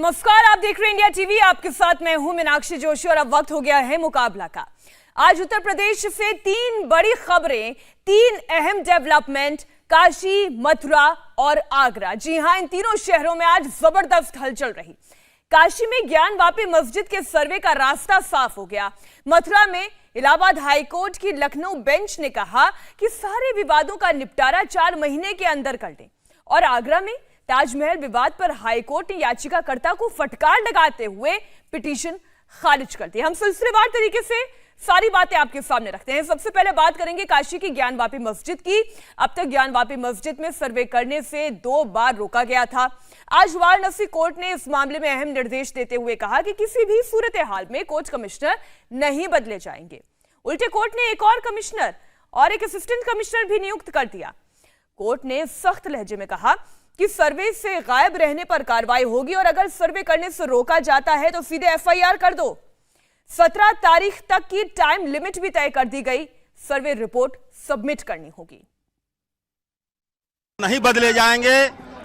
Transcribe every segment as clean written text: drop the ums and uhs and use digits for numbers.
नमस्कार, आप देख रहे हैं इंडिया टीवी। आपके साथ मैं हूं मीनाक्षी जोशी और अब वक्त हो गया है मुकाबला का। आज उत्तर प्रदेश से तीन बड़ी खबरें, तीन अहम डेवलपमेंट, काशी, मथुरा और आगरा। जी हां, इन तीनों शहरों में आज जबरदस्त हलचल रही। काशी में ज्ञानवापी मस्जिद के सर्वे का रास्ता साफ हो गया। मथुरा में इलाहाबाद हाईकोर्ट की लखनऊ बेंच ने कहा कि सारे विवादों का निपटारा 4 महीने के अंदर कर दें। और आगरा में ताजमहल विवाद पर हाईकोर्ट ने याचिकाकर्ता को फटकार लगाते हुए पिटीशन खारिज कर दी। हम सिलसिलेवार तरीके से सारी बातें आपके सामने रखते हैं। सबसे पहले बात करेंगे काशी की ज्ञानवापी मस्जिद की। अब तक ज्ञानवापी मस्जिद में सर्वे करने से 2 बार रोका गया था। आज वाराणसी कोर्ट ने इस मामले में अहम निर्देश देते हुए कहा कि किसी भी सूरत हाल में कोर्ट कमिश्नर नहीं बदले जाएंगे। उल्टे कोर्ट ने एक और कमिश्नर और एक असिस्टेंट कमिश्नर भी नियुक्त कर दिया। कोर्ट ने सख्त लहजे में कहा कि सर्वे से गायब रहने पर कार्रवाई होगी और अगर सर्वे करने से रोका जाता है तो सीधे एफआईआर कर दो। 17 तारीख तक की टाइम लिमिट भी तय कर दी गई। सर्वे रिपोर्ट सबमिट करनी होगी। नहीं बदले जाएंगे।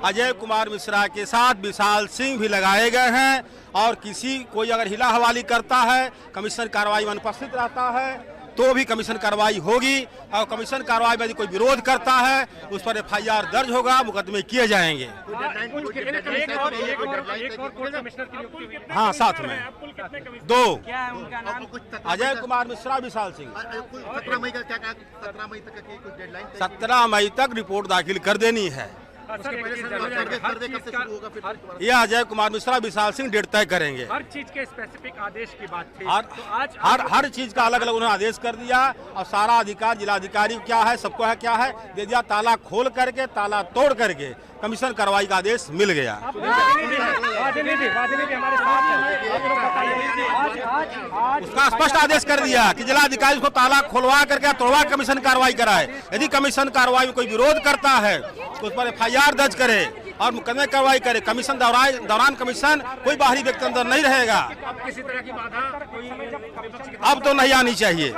अजय कुमार मिश्रा के साथ विशाल सिंह भी लगाए गए हैं और किसी कोई अगर हिला हवाली करता है, कमीशन कार्रवाई में अनुपस्थित रहता है तो भी कमीशन कार्रवाई होगी और कमीशन कार्रवाई में यदि कोई विरोध करता है उस पर एफआईआर दर्ज होगा, मुकदमे किए जाएंगे। हाँ, साथ में 2 अजय कुमार मिश्रा, विशाल सिंह। 17 मई तक रिपोर्ट दाखिल कर देनी है। यह अजय कुमार मिश्रा, विशाल सिंह डेट तय करेंगे। हर चीज के स्पेसिफिक आदेश की बात थी। तो आज हर चीज का अलग अलग उन्होंने आदेश कर दिया और सारा अधिकार जिलाधिकारी क्या है, सबको है क्या है दे दिया। ताला खोल करके, ताला तोड़ करके कमीशन कार्रवाई का आदेश मिल गया। उसका स्पष्ट आदेश कर दिया कि जिलाधिकारी उसको ताला खोलवा करके तोड़वा कमीशन कार्रवाई कराए। यदि कमीशन कार्रवाई में कोई विरोध करता है तो उस पर एफआईआर दर्ज करे और मुकदमे कार्रवाई करे। कमीशन दौरान कमीशन कोई बाहरी व्यक्ति अंदर नहीं रहेगा। किसी तरह की बाधा अब तो नहीं आनी चाहिए।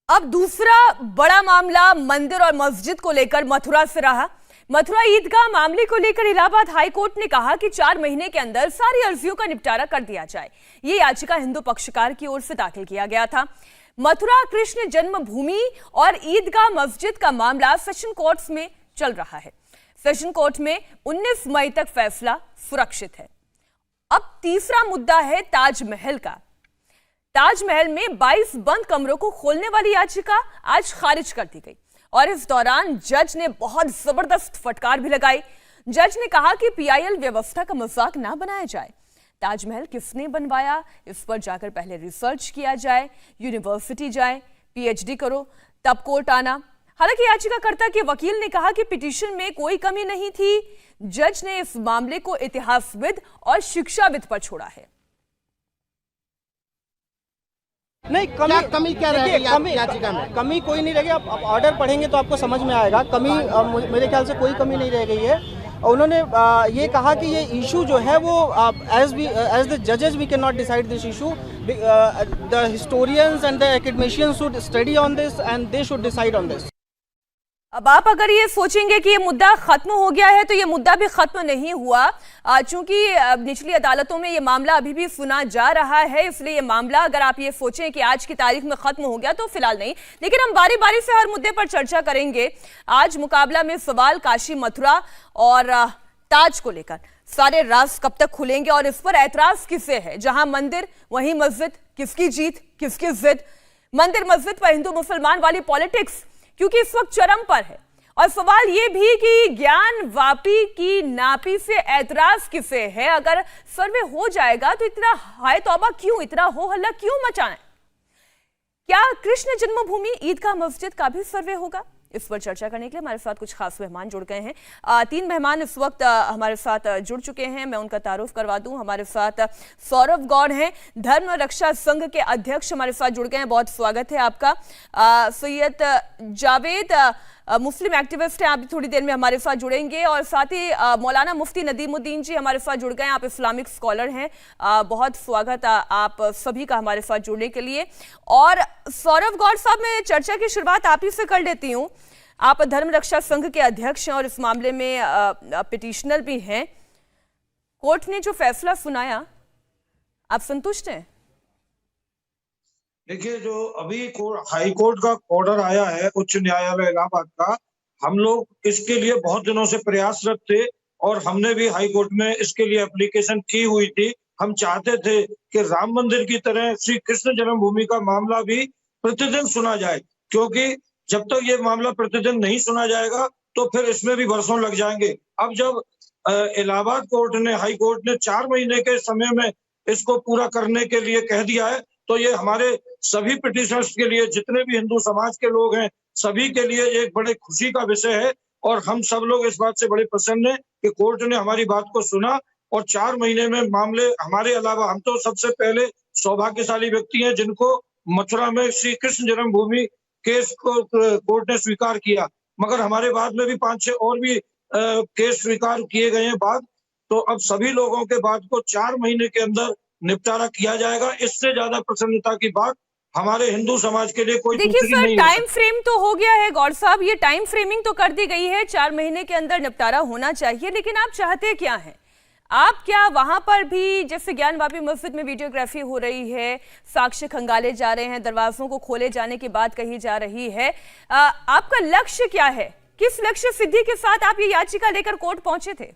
अब दूसरा बड़ा मामला मंदिर और मस्जिद को लेकर मथुरा से रहा। मथुरा ईदगाह मामले को लेकर इलाहाबाद हाईकोर्ट ने कहा कि 4 महीने के अंदर सारी अर्जियों का निपटारा कर दिया जाए। ये याचिका हिंदू पक्षकार की ओर से दाखिल किया गया था। मथुरा कृष्ण जन्मभूमि और ईदगाह मस्जिद का मामला सेशन कोर्ट्स में चल रहा है। सेशन कोर्ट में 19 मई तक फैसला सुरक्षित है। अब तीसरा मुद्दा है ताजमहल का। ताजमहल में 22 बंद कमरों को खोलने वाली याचिका आज खारिज कर दी गई और इस दौरान जज ने बहुत जबरदस्त फटकार भी लगाई। जज ने कहा कि पीआईएल व्यवस्था का मजाक ना बनाया जाए। ताजमहल किसने बनवाया, इस पर जाकर पहले रिसर्च किया जाए, यूनिवर्सिटी जाए, पीएचडी करो, तब कोर्ट आना। हालांकि याचिकाकर्ता के वकील ने कहा कि पिटीशन में कोई कमी नहीं थी। जज ने इस मामले को इतिहासविद और शिक्षाविद पर छोड़ा है। नहीं, कमी क्या रहेगी? कमी कोई नहीं रहेगी। आप ऑर्डर पढ़ेंगे तो आपको समझ में आएगा। कमी मेरे ख्याल से कोई कमी नहीं रह गई है। उन्होंने ये कहा कि ये इशू जो है वो एज द जजेस we can not decide this issue. The historians and the academicians should study on this and they should decide on this. अब आप अगर ये सोचेंगे कि ये मुद्दा खत्म हो गया है तो ये मुद्दा भी खत्म नहीं हुआ। चूंकि निचली अदालतों में ये मामला अभी भी सुना जा रहा है, इसलिए ये मामला अगर आप ये सोचें कि आज की तारीख में खत्म हो गया तो फिलहाल नहीं। लेकिन हम बारी बारी से हर मुद्दे पर चर्चा करेंगे। आज मुकाबला में सवाल काशी, मथुरा और ताज को लेकर। सारे राज कब तक खुलेंगे और इस पर ऐतराज किसे है? जहां मंदिर वहीं मस्जिद, किसकी जीत किसकी जिद? मंदिर मस्जिद पर हिंदू मुसलमान वाली पॉलिटिक्स क्योंकि इस वक्त चरम पर है। और सवाल यह भी कि ज्ञानवापी की नापी से ऐतराज किसे है? अगर सर्वे हो जाएगा तो इतना हाय तौबा क्यों, इतना हो हल्ला क्यों मचाना है? क्या कृष्ण जन्मभूमि ईदगाह मस्जिद का भी सर्वे होगा? इस पर चर्चा करने के लिए हमारे साथ कुछ खास मेहमान जुड़ गए हैं। 3 मेहमान इस वक्त हमारे साथ जुड़ चुके हैं। मैं उनका तारुफ करवा दूं। हमारे साथ सौरभ गौड़ हैं, धर्म रक्षा संघ के अध्यक्ष, हमारे साथ जुड़ गए हैं। बहुत स्वागत है आपका। सैयद जावेद, मुस्लिम एक्टिविस्ट हैं, आप भी थोड़ी देर में हमारे साथ जुड़ेंगे। और साथ ही मौलाना मुफ्ती नदीमुद्दीन जी हमारे साथ जुड़ गए हैं, आप इस्लामिक स्कॉलर हैं। बहुत स्वागत आप सभी का हमारे साथ जुड़ने के लिए। और सौरभ गौड़ साहब, मैं चर्चा की शुरुआत आप ही से कर लेती हूँ। आप धर्म रक्षा संघ के अध्यक्ष हैं और इस मामले में पिटिशनर भी हैं। कोर्ट ने जो फैसला सुनाया, आप संतुष्ट हैं? देखिए, जो अभी हाई कोर्ट का ऑर्डर आया है उच्च न्यायालय इलाहाबाद का, हम लोग इसके लिए बहुत दिनों से प्रयासरत थे और हमने भी हाई कोर्ट में इसके लिए एप्लीकेशन की हुई थी। हम चाहते थे कि राम मंदिर की तरह श्री कृष्ण जन्मभूमि का मामला भी प्रतिदिन सुना जाए, क्योंकि जब तक ये मामला प्रतिदिन नहीं सुना जाएगा तो फिर इसमें भी वर्षों लग जाएंगे। अब जब इलाहाबाद कोर्ट ने, हाई कोर्ट ने 4 महीने के समय में इसको पूरा करने के लिए कह दिया है, तो ये हमारे सभी पिटिशनर्स के लिए, जितने भी हिंदू समाज के लोग हैं, सभी के लिए एक बड़े खुशी का विषय है। और हम सब लोग इस बात से बड़े प्रसन्न हैं कि कोर्ट ने हमारी बात को सुना और 4 महीने में मामले, हमारे अलावा हम तो सबसे पहले सौभाग्यशाली व्यक्ति हैं जिनको मथुरा में श्री कृष्ण जन्मभूमि केस को कोर्ट ने स्वीकार किया, मगर हमारे बाद में भी 5-6 और भी केस स्वीकार किए गए हैं बाद। तो अब सभी लोगों के बाद को 4 महीने के अंदर निपटारा किया जाएगा। इससे ज्यादा प्रसन्नता की बात हमारे हिंदू समाज के लिए कोई देखिए दूसरी सर, नहीं टाइम फ्रेम तो हो गया है गौर साहब, ये टाइम फ्रेमिंग तो कर दी गई है, 4 महीने के अंदर निपटारा होना चाहिए, लेकिन आप चाहते क्या हैं? आप क्या वहां पर भी, जैसे ज्ञानवापी मस्जिद में वीडियोग्राफी हो रही है, साक्ष्य खंगाले जा रहे हैं, दरवाजों को खोले जाने की बात कही जा रही है, आपका लक्ष्य क्या है? किस लक्ष्य सिद्धि के साथ आप ये याचिका लेकर कोर्ट पहुंचे थे?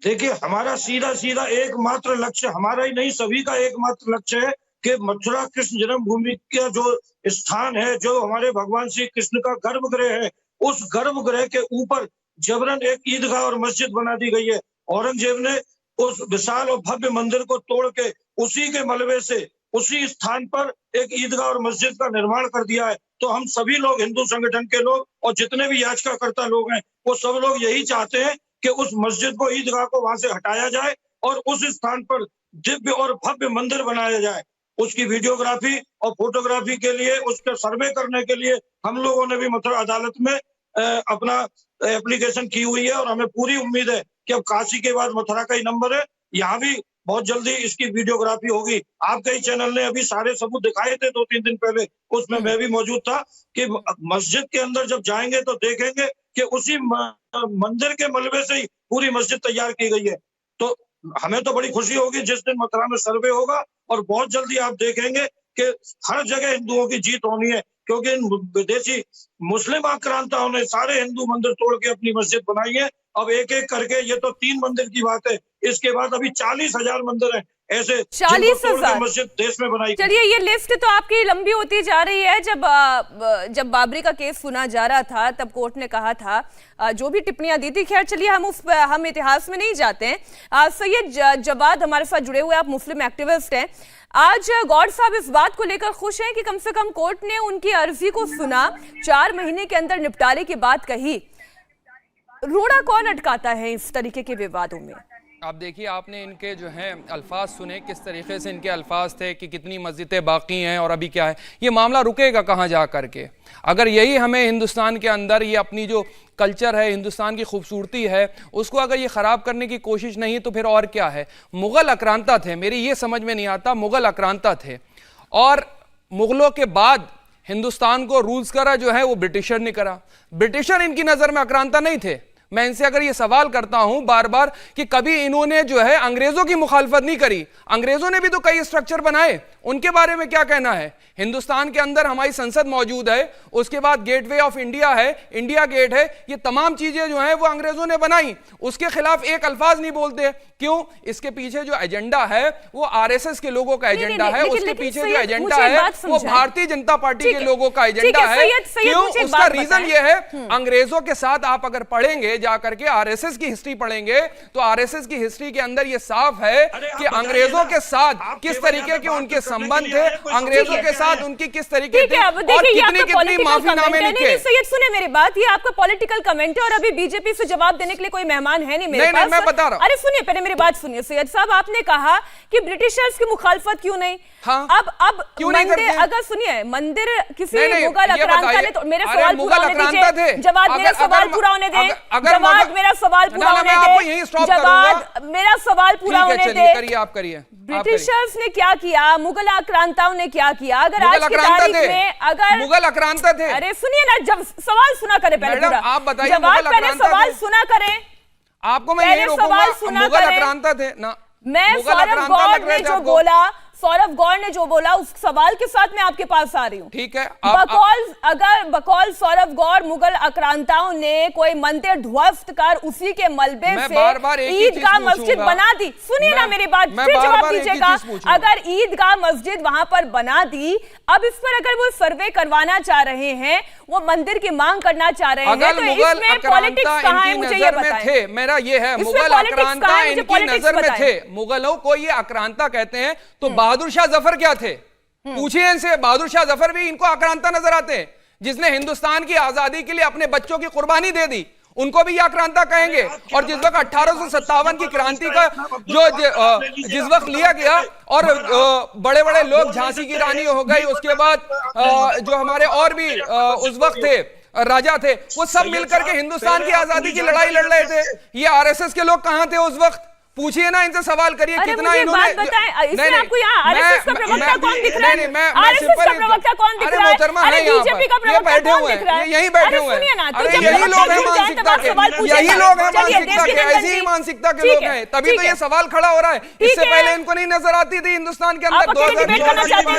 देखिए, हमारा सीधा एकमात्र लक्ष्य, हमारा ही नहीं सभी का एकमात्र लक्ष्य है कि मथुरा कृष्ण जन्मभूमि का जो स्थान है, जो हमारे भगवान श्री कृष्ण का गर्भगृह है, उस गर्भगृह के ऊपर जबरन एक ईदगाह और मस्जिद बना दी गई है। औरंगजेब ने उस विशाल और भव्य मंदिर को तोड़ के उसी के मलबे से उसी स्थान पर एक ईदगाह और मस्जिद का निर्माण कर दिया है। तो हम सभी लोग, हिंदू संगठन के लोग और जितने भी याचिकाकर्ता लोग हैं, वो सब लोग यही चाहते हैं कि उस मस्जिद को, ईदगाह को वहां से हटाया जाए और उस स्थान पर दिव्य और भव्य मंदिर बनाया जाए। उसकी वीडियोग्राफी और फोटोग्राफी के लिए, उसके सर्वे करने के लिए हम लोगों ने भी मथुरा अदालत में अपना एप्लीकेशन की हुई है और हमें पूरी उम्मीद है कि अब काशी के बाद मथुरा का ही नंबर है। यहाँ भी बहुत जल्दी इसकी वीडियोग्राफी होगी। आपके ही चैनल ने अभी सारे सबूत दिखाए थे 2-3 दिन पहले, उसमें मैं भी मौजूद था कि मस्जिद के अंदर जब जाएंगे तो देखेंगे कि उसी मंदिर के मलबे से ही पूरी मस्जिद तैयार की गई है। तो हमें तो बड़ी खुशी होगी जिस दिन मथुरा में सर्वे होगा और बहुत जल्दी आप देखेंगे कि हर जगह हिंदुओं की जीत होनी है, क्योंकि इन विदेशी मुस्लिम आक्रांताओं ने सारे हिंदू मंदिर तोड़ के अपनी मस्जिद बनाई है। अब एक एक करके, ये तो 3 मंदिर की बात है, इसके बाद अभी 40,000 मंदिर हैं ऐसे 40,000 मस्जिद देश में बनाई। चलिए, ये लिस्ट तो आपकी लंबी होती जा रही है। जब बाबरी का केस सुना जा रहा था तब कोर्ट ने कहा था, जो भी टिप्पणियां दी थी, खैर चलिए हम इतिहास में नहीं जाते हैं। सैयद जवाद हमारे साथ जुड़े हुए, आप मुस्लिम एक्टिविस्ट हैं। आज गौर साहब इस बात को लेकर खुश हैं कि कम से कम कोर्ट ने उनकी अर्जी को सुना, 4 महीने के अंदर निपटारे की बात कही। रोड़ा कौन अटकाता है इस तरीके के विवादों में? आप देखिए, आपने इनके जो हैं अल्फाज सुने, किस तरीके से इनके अल्फाज थे कि कितनी मस्जिदें बाकी हैं और अभी क्या है। ये मामला रुकेगा कहाँ जा करके? अगर यही हमें हिंदुस्तान के अंदर, ये अपनी जो कल्चर है, हिंदुस्तान की खूबसूरती है, उसको अगर ये ख़राब करने की कोशिश नहीं तो फिर और क्या है? मुग़ल आक्रांता थे, मेरी ये समझ में नहीं आता, मुग़ल आक्रांता थे और मुग़लों के बाद हिंदुस्तान को रूल्स करा जो है वो ब्रिटिशर ने करा। ब्रिटिशर इनकी नज़र में आक्रांता नहीं थे। मैं इनसे अगर ये सवाल करता हूं बार बार कि कभी इन्होंने जो है अंग्रेजों की मुखालफत नहीं करी, अंग्रेजों ने भी तो कई स्ट्रक्चर बनाए, उनके बारे में क्या कहना है? हिंदुस्तान के अंदर हमारी संसद मौजूद है, उसके बाद गेटवे ऑफ इंडिया है, इंडिया गेट है, ये तमाम चीजें जो हैं वो अंग्रेजों ने बनाई, उसके खिलाफ एक अल्फाज नहीं बोलते। क्यों? इसके पीछे जो एजेंडा है वो आरएसएस के लोगों का एजेंडा है, उसके पीछे जो एजेंडा है वो भारतीय जनता पार्टी के लोगों का एजेंडा है। क्यों? उसका रीजन ये है, अंग्रेजों के साथ आप अगर पढ़ेंगे जाकर के, आरएसएस की हिस्ट्री पढ़ेंगे तो आरएसएस की हिस्ट्री के अंदर ये साफ है कि अंग्रेजों के साथ किस तरीके के उनके संबंध थे, अंग्रेजों के साथ उनकी किस तरीके थे और कितनी माफीनामे लिखे। सैयद सुने मेरी बात, ये आपका पॉलिटिकल कमेंट है और अभी बीजेपी से जवाब देने के लिए कोई मेहमान है नहीं मेरे पास। मैं बता रहा हूं। अरे सुनिए, पहले मेरी बात सुनिए सैयद साहब, आपने कहा कि ब्रिटिशर्स की मुखालफत क्यों नहीं? हाँ, अब क्यों नहीं करते? अगर सुनिए, मंदिर किसी मुगल आक्रांता ने, तो मेरे सवाल पूरा होने दीजिए, जवाब मेरा सवाल पूरा होने दे, जवाब मेरा सवाल पूरा होने दे, जवाब मेरा सवाल पूरा होने दे। आप करिए। ब्रिटिशर्स ने क्या किया, मुगल आक्रांताओं ने क्या किया? अगर आज की तारीख में अगर मुगल आक्रांता थे, अरे सुनिए ना, जब सवाल सुना करें पहले पूरा, आप बताइए, जवाब पहले सवाल सुना करें। आपको मैं पहले ये सवाल रोकूंगा, सुना मुगल करें। आक्रांता थे ना, मैं मुगल सौरभ आक्रांता गौर लग रहे ने थे जो आपको? बोला, सौरभ गौर ने जो बोला उस सवाल के साथ मैं आपके पास आ रही हूँ। ठीक है, बकौल सौरभ गौर मुगल आक्रांताओं ने कोई मंदिर ध्वस्त कर उसी के मलबे मैं से बार-बार एक ही चीज ईदगाह मस्जिद पूछूंगा। बना दी। सुनिए ना मेरी बात, मैं फिर जवाब बार-बार एक ही दीजिएगा। चीज पूछूंगा। अगर ईदगाह मस्जिद वहां पर बना दी, अब इस पर अगर वो सर्वे करवाना चाह रहे हैं, वो मंदिर की मांग करना चाह रहे हैं, अगर तो मुगल इसमें पॉलिटिक्स आक्रांता कहां है, इनकी मुझे ये नजर में बताएं। थे, मेरा ये है, इसमें मुगल politics आक्रांता कहां है, मुझे इनकी politics नजर में बताएं। थे। मुगलों को ये आक्रांता कहते हैं, तो बहादुर शाह जफर क्या थे? पूछिए इनसे। बहादुर शाह जफर भी इनको आक्रांता नजर आते हैं, जिसने हिंदुस्तान की आजादी के लिए अपने बच्चों की कुर्बानी दे दी, उनको भी ये आक्रांता कहेंगे। और जिस वक्त 1857 की क्रांति का जिस वक्त लिया गया और बड़े बड़े लोग, झांसी की रानी हो गई, उसके बाद जो हमारे और भी उस वक्त थे राजा थे, वो सब मिलकर के हिंदुस्तान की आजादी की लड़ाई लड़ रहे थे। ये आरएसएस के लोग कहां थे उस वक्त? पूछिए ना इनसे, सवाल करिए कितना इन्होंने। इसमें आपको यहाँ आरएसएस का प्रवक्ता कौन दिख रहा है? मैं आरएसएस का प्रवक्ता कौन दिख रहा है? अरे बीजेपी का प्रवक्ता कौन दिख रहा है? यहीं बैठे हुए हैं। अरे यही लोग हैं मानसिकता के, यही लोग हैं मानसिकता के, ऐसी ही मानसिकता के लोग हैं, तभी तो ये सवाल खड़ा हो रहा है। इससे पहले इनको नहीं नजर आती थी हिंदुस्तान के अंदर। आप अकेले डिबेट करना चाहते हैं?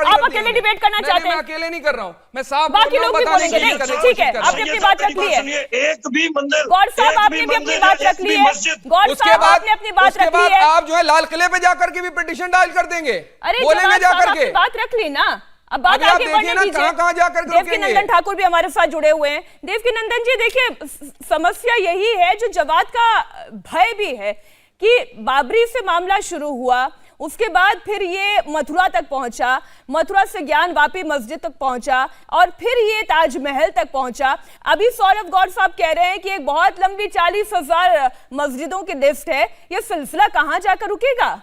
आप अकेले डिबेट करना चाहते हैं? मैं अकेले नहीं कर रहा हूँ, मैं साफ बाकी लोग भी बोलेंगे। नहीं, ठीक है, आपने अपनी बात रख ली है। एक भी मंदिर, गौर साहब आपने भी अपनी बात रख ली है। गौर साहब आपने अपनी बात रख ली है। आप जो है लाल किले पे जाकर के भी पिटीशन डाल कर देंगे, बोलेंगे जाकर के। बात रख ली ना, अब बात आगे बढ़ने दीजिए। कहां जाकर देवकीनंदन ठाकुर भी हमारे साथ जुड़े हुए हैं। देवकीनंदन जी, देखिए समस्या यही है, जो जवाद का भय भी है कि बाबरी से मामला शुरू हुआ, उसके बाद फिर ये मथुरा तक पहुंचा, मथुरा से ज्ञान वापी मस्जिद तक पहुंचा, और फिर ये ताजमहल तक पहुंचा। अभी सौरभ गौर साहब कह रहे हैं कि एक बहुत लंबी 40,000 मस्जिदों की लिस्ट है। ये सिलसिला कहां जाकर रुकेगा?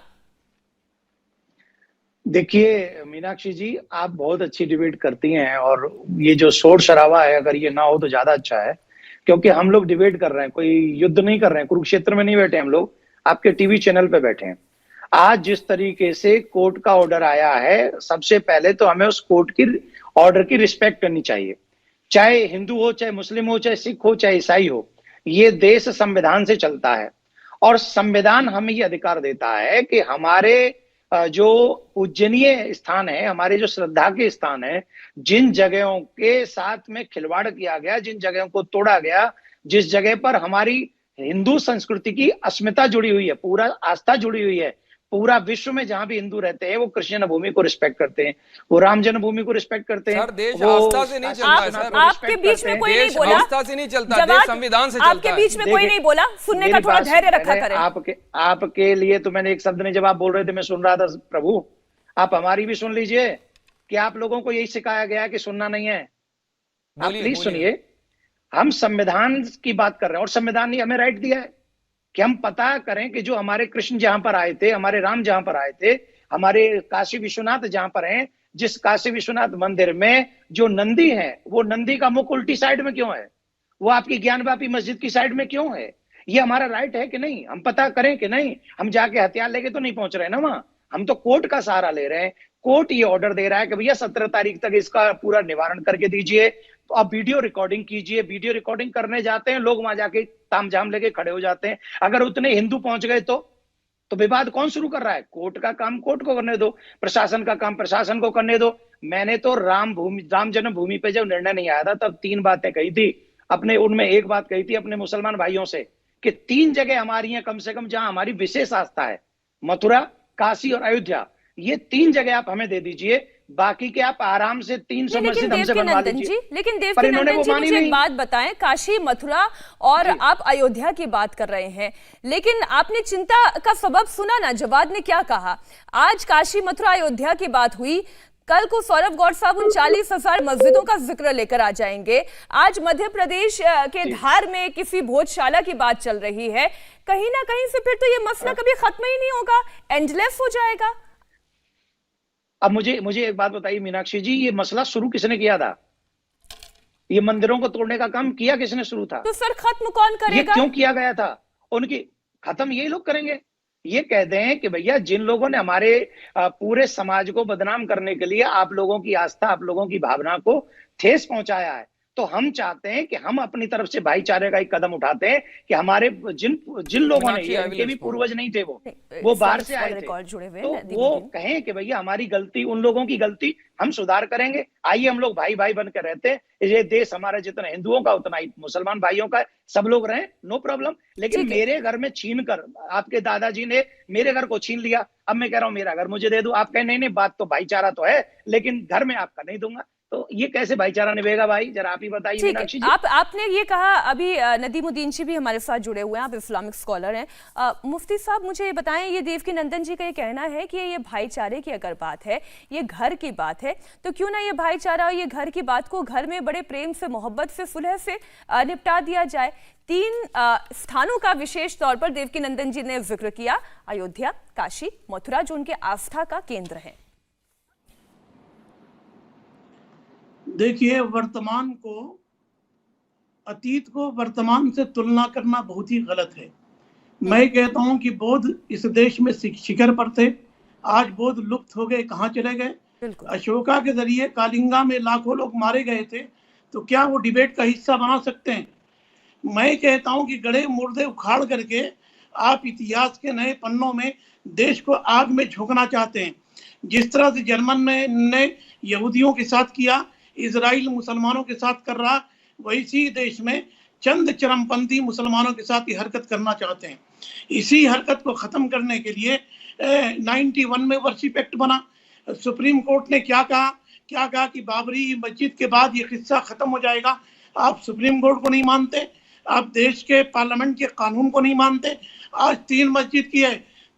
देखिए मीनाक्षी जी, आप बहुत अच्छी डिबेट करती हैं, और ये जो शोर शराबा है, अगर ये ना हो तो ज्यादा अच्छा है, क्योंकि हम लोग डिबेट कर रहे हैं, कोई युद्ध नहीं कर रहे हैं, कुरुक्षेत्र में नहीं बैठे हम लोग, आपके टीवी चैनल पे बैठे हैं। आज जिस तरीके से कोर्ट का ऑर्डर आया है, सबसे पहले तो हमें उस कोर्ट की ऑर्डर की रिस्पेक्ट करनी चाहिए, चाहे हिंदू हो, चाहे मुस्लिम हो, चाहे सिख हो, चाहे ईसाई हो। ये देश संविधान से चलता है, और संविधान हमें ये अधिकार देता है कि हमारे जो पूजनीय स्थान है, हमारे जो श्रद्धा के स्थान है, जिन जगहों के साथ में खिलवाड़ किया गया, जिन जगहों को तोड़ा गया, जिस जगह पर हमारी हिंदू संस्कृति की अस्मिता जुड़ी हुई है, पूरा आस्था जुड़ी हुई है, पूरा विश्व में जहां भी हिंदू रहते हैं वो कृष्ण जन्मभूमि को रिस्पेक्ट करते हैं, वो राम जन्मभूमि को रिस्पेक्ट करते हैं। सर, देश आस्था से नहीं चलता है सर। आपके बीच में कोई नहीं बोला, आस्था से नहीं चलता, देश संविधान से चलता है। आपके बीच में कोई नहीं बोला, सुनने का थोड़ा धैर्य रखा करें। आपके लिए तो मैंने एक शब्द नहीं, जब आप बोल रहे थे मैं सुन रहा था। प्रभु, आप हमारी भी सुन लीजिए, कि आप लोगों को यही सिखाया गया है कि सुनना नहीं है। आप प्लीज सुनिए, हम संविधान की बात कर रहे हैं, और संविधान ने हमें राइट दिया है कि हम पता करें कि जो हमारे कृष्ण जहां पर आए थे, हमारे राम जहां पर आए थे, हमारे काशी विश्वनाथ जहां पर हैं, जिस काशी विश्वनाथ मंदिर में जो नंदी है, वो नंदी का मुख उल्टी साइड में क्यों है, वो आपकी ज्ञानवापी मस्जिद की साइड में क्यों है? ये हमारा राइट है कि नहीं? हम पता करें कि नहीं? हम जाके हथियार लेके तो नहीं पहुंच रहे ना वहां, हम तो कोर्ट का सहारा ले रहे हैं। कोर्ट ये ऑर्डर दे रहा है कि भैया 17 तारीख तक इसका पूरा निवारण करके दीजिए। तो आप वीडियो रिकॉर्डिंग कीजिए। वीडियो रिकॉर्डिंग करने जाते हैं लोग, वहां जाके तामझाम लेके खड़े हो जाते हैं। अगर उतने हिंदू पहुंच गए तो विवाद कौन शुरू कर रहा है? कोर्ट का काम कोर्ट को करने दो, प्रशासन का काम प्रशासन को करने दो। मैंने तो राम जन्मभूमि पे जब निर्णय नहीं आया था, तब 3 बातें कही थी अपने, उनमें एक बात कही थी अपने मुसलमान भाइयों से कि 3 जगह हमारी हैं कम से कम जहां हमारी विशेष आस्था है, मथुरा, काशी और अयोध्या। ये 3 जगह आप हमें दे दीजिए, बाकी के आप आराम से 300 मस्जिद हमसे बनवा लीजिए। लेकिन देवकीनंदन जी, मुझे एक बात बताएं, काशी, मथुरा और आप अयोध्या की बात कर रहे हैं, लेकिन आपने चिंता का सबब सुना ना, जवाद ने क्या कहा? आज काशी, मथुरा, अयोध्या की बात हुई, कल को सौरभ गौर साहब उन 40,000 मस्जिदों का जिक्र लेकर आ जाएंगे। आज मध्य प्रदेश के धार में किसी भोजशाला की बात चल रही है। कहीं ना कहीं से फिर तो ये मसला कभी खत्म ही नहीं होगा, एंडलेस हो जाएगा। अब मुझे एक बात बताइए मीनाक्षी जी, ये मसला शुरू किसने किया था? ये मंदिरों को तोड़ने का काम किया किसने शुरू था? तो सर खत्म कौन करेगा? ये क्यों किया गया था? उनकी खत्म यही लोग करेंगे। ये कहते हैं कि भैया जिन लोगों ने हमारे पूरे समाज को बदनाम करने के लिए आप लोगों की आस्था, आप लोगों की भावना को ठेस पहुंचाया है, तो हम चाहते हैं कि हम अपनी तरफ से भाईचारे का एक कदम उठाते हैं कि हमारे जिन लोगों ने, इनके भी पूर्वज नहीं थे, वो बाहर से आए थे, तो वो कहें कि भैया हमारी गलती, उन लोगों की गलती, हम सुधार करेंगे। आइए हम लोग भाई भाई बनकर रहते हैं, ये देश हमारा जितना हिंदुओं का उतना ही मुसलमान भाइयों का, सब लोग रहें, नो प्रॉब्लम। लेकिन मेरे घर में छीन कर, आपके दादाजी ने मेरे घर को छीन लिया, अब मैं कह रहा हूं मेरा घर मुझे दे दो, आप कहें नहीं नहीं, बात तो भाईचारा तो है, लेकिन घर में आपका नहीं दूंगा, तो ये कैसे भाईचारा निभेगा भाई, जरा आप ही बताइए मीनाक्षी जी। आपने ये कहा, अभी नदीमुद्दीन जी भी हमारे साथ जुड़े हुए हैं, आप इस्लामिक स्कॉलर हैं। मुफ्ती साहब मुझे ये बताएं, ये देवकीनंदन जी का ये कहना है कि ये भाईचारे की अगर बात है, ये घर की बात है, तो क्यों ना ये भाईचारा और ये घर की बात को घर में बड़े प्रेम से, मोहब्बत से, सुलह से निपटा दिया जाए। 3 स्थानों का विशेष तौर पर देवकीनंदन जी ने जिक्र किया, अयोध्या, काशी, मथुरा, जो उनके आस्था का केंद्र है। देखिए, वर्तमान को, अतीत को वर्तमान से तुलना करना बहुत ही गलत है। मैं कहता हूं कि बौद्ध इस देश में शिखर पर थे, आज बौद्ध लुप्त हो गए, कहाँ चले गए। अशोका के जरिए कालिंगा में लाखों लोग मारे गए थे, तो क्या वो डिबेट का हिस्सा बना सकते हैं? मैं कहता हूं कि गड़े मुर्दे उखाड़ करके आप इतिहास के नए पन्नों में देश को आग में झोंकना चाहते हैं। जिस तरह से जर्मन ने यहूदियों के साथ किया, इजराइल मुसलमानों के साथ कर रहा, वैसी देश में चंद चरमपंथी मुसलमानों के साथ ये हरकत करना चाहते हैं। इसी हरकत को खत्म करने के लिए 91 में वर्शिप एक्ट बना। सुप्रीम कोर्ट ने क्या कहा कि बाबरी मस्जिद के बाद ये किस्सा खत्म हो जाएगा। आप सुप्रीम कोर्ट को नहीं मानते, आप देश के पार्लियामेंट के कानून को नहीं मानते। आज 3 मस्जिद की है,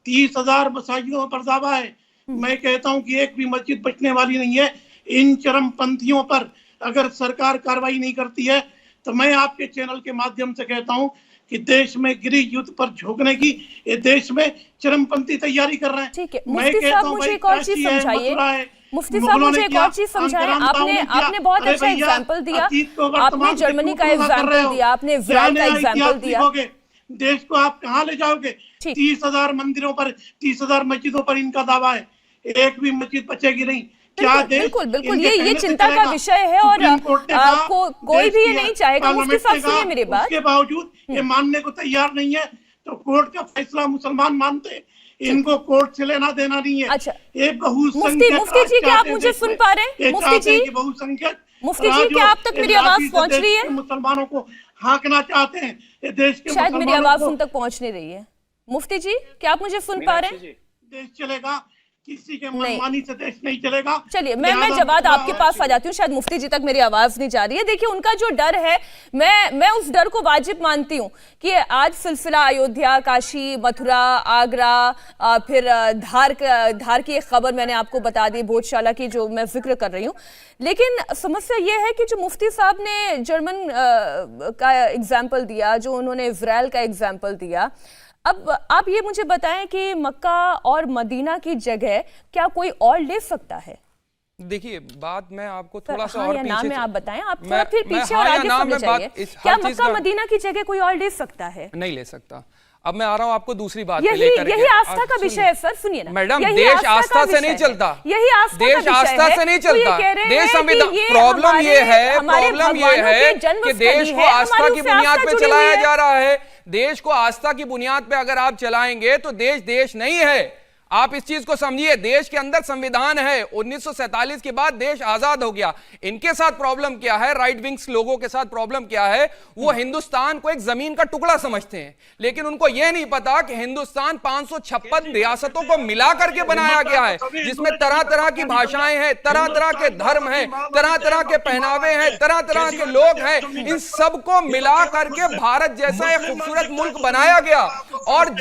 30,000 मसाजिदों पर दावा है। मैं कहता हूं कि एक भी मस्जिद बचने वाली नहीं है। इन चरमपंथियों पर अगर सरकार कार्रवाई नहीं करती है, तो मैं आपके चैनल के माध्यम से कहता हूं कि देश में गृह युद्ध पर झोंकने की ये देश में चरमपंथी तैयारी कर रहे हैं। ठीक है, मुफ्ती साहब मुझे एक और चीज समझाइए। मुफ्ती साहब मुझे एक और चीज समझाएं। आपने बहुत अच्छा एग्जाम्पल दिया, आपने जर्मनी का एग्जाम्पल दिया, आपने इजराइल का एग्जाम्पल दिया। देश को आप कहाँ ले जाओगे? 30,000 मंदिरों पर, 30,000 मस्जिदों पर इनका दावा है, एक भी मस्जिद बचेगी नहीं। बिल्कुल बिल्कुल, ये चिंता का विषय है और कोई भी ये नहीं चाहेगा। मुफ्ती साहब सुनिए मेरी बात। उसके बावजूद ये मानने को तैयार नहीं है, तो कोर्ट का फैसला मुसलमान मानते हैं, इनको कोर्ट से लेना देना नहीं है। अच्छा, मुफ्ती जी क्या आप मुझे सुन पा रहे हैं? मुफ्ती जी क्या आप तक मेरी आवाज पहुंच रही है? मुसलमानों को हाँकना चाहते हैं ये देश के, शायद मेरी आवाज उन तक पहुंच नहीं रही है। मुफ्ती जी क्या आप मुझे सुन पा रहे हैं? देश चलेगा, किसी के मनमानी से देश नहीं चलेगा। चलिए मैं जवाब आपके पास आ जाती हूँ, शायद मुफ्ती जी तक मेरी आवाज नहीं जा रही है। देखिए उनका जो डर है, मैं उस डर को वाजिब मानती हूँ कि आज सिलसिला अयोध्या, काशी, मथुरा, आगरा, फिर धार की एक खबर मैंने आपको बता दी, भोजशाला की जो मैं जिक्र कर रही हूँ। लेकिन समस्या ये है कि जो मुफ्ती साहब ने जर्मन का एग्जाम्पल दिया, जो उन्होंने इजराइल का एग्जाम्पल दिया, अब आप ये मुझे बताएं कि मक्का और मदीना की जगह क्या कोई और ले सकता है? देखिए बात मैं आपको थोड़ा सा और नाम में आप बताएं, आप थोड़ा फिर पीछे और आगे समझाइए। क्या मक्का मदीना की जगह कोई और ले सकता है? नहीं ले सकता। अब मैं आ रहा हूँ आपको दूसरी बात पे लेकर के। यही आस्था का विषय है सर, सुनिए ना मैडम, देश आस्था से नहीं चलता, यही आस्था देश आस्था से नहीं चलता, देश संविधान। प्रॉब्लम ये है कि देश को आस्था की बुनियाद पे चलाया जा रहा है। देश को आस्था की बुनियाद पे अगर आप चलाएंगे तो देश नहीं है। आप इस चीज को समझिए, देश के अंदर संविधान है, 1947 के बाद देश आजाद हो गया। इनके साथ प्रॉब्लम क्या है, राइट विंग्स लोगों के साथ प्रॉब्लम क्या है, वो हिंदुस्तान को एक जमीन का टुकड़ा समझते हैं, लेकिन उनको यह नहीं पता कि हिंदुस्तान 556 रियासतों को मिला करके बनाया गया है, जिसमें तरह तरह की भाषाएं हैं, तरह तरह के धर्म हैं, तरह तरह के पहनावे हैं, तरह तरह के लोग हैं। इन सबको मिला करके भारत जैसा एक खूबसूरत मुल्क बनाया गया। और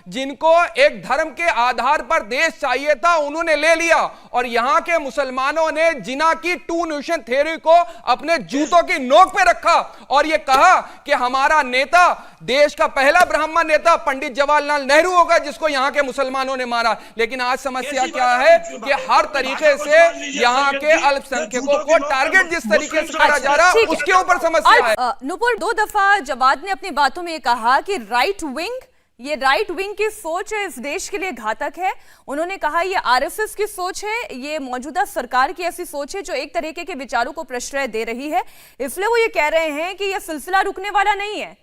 जिनको एक धर्म के आधार पर देश चाहिए था, उन्होंने ले लिया। और यहां के मुसलमानों ने जिना की 2 नेशन थ्योरी को अपने जूतों की नोक पे रखा और यह कहा कि हमारा नेता, देश का पहला ब्राह्मण नेता पंडित जवाहरलाल नेहरू होगा, जिसको यहां के मुसलमानों ने मारा। लेकिन आज समस्या क्या है कि हर तरीके से यहां के अल्पसंख्यकों को टारगेट जिस तरीके से करा जा रहा है, उसके ऊपर समस्या है। नुपुर, 2 दफा जवाद ने अपनी बातों में कहा कि राइट विंग ये राइट विंग की सोच इस देश के लिए घातक है। उन्होंने कहा ये आरएसएस की सोच है, ये मौजूदा सरकार की ऐसी सोच है जो एक तरीके के विचारों को प्रश्रय दे रही है। इसलिए वो ये कह रहे हैं कि ये सिलसिला रुकने वाला नहीं है।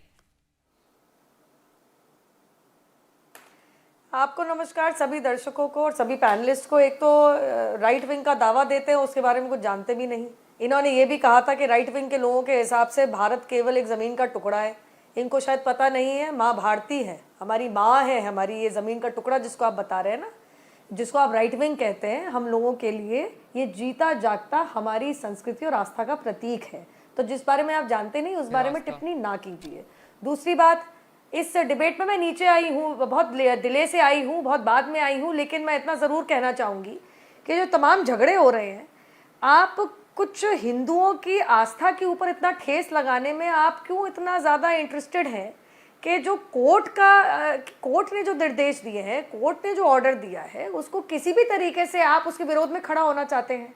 आपको नमस्कार, सभी दर्शकों को और सभी पैनलिस्ट को। एक तो राइट विंग का दावा देते हैं, उसके बारे में कुछ जानते भी नहीं। इन्होंने ये भी कहा था कि राइट विंग के लोगों के हिसाब से भारत केवल एक ज़मीन का टुकड़ा है। इनको शायद पता नहीं है, माँ भारती है, हमारी माँ है, हमारी ये ज़मीन का टुकड़ा जिसको आप बता रहे हैं ना, जिसको आप राइट विंग कहते हैं, हम लोगों के लिए ये जीता जागता हमारी संस्कृति और आस्था का प्रतीक है। तो जिस बारे में आप जानते नहीं उस बारे में टिप्पणी ना कीजिए। दूसरी बात, इस डिबेट में मैं नीचे आई हूँ, बहुत डिले से आई हूँ, बहुत बाद में आई हूँ, लेकिन मैं इतना ज़रूर कहना चाहूँगी कि जो तमाम झगड़े हो रहे हैं, आप कुछ हिंदुओं की आस्था के ऊपर इतना ठेस लगाने में आप क्यों इतना ज़्यादा इंटरेस्टेड हैं कि जो कोर्ट ने जो निर्देश दिए हैं, कोर्ट ने जो ऑर्डर दिया है, उसको किसी भी तरीके से आप उसके विरोध में खड़ा होना चाहते हैं।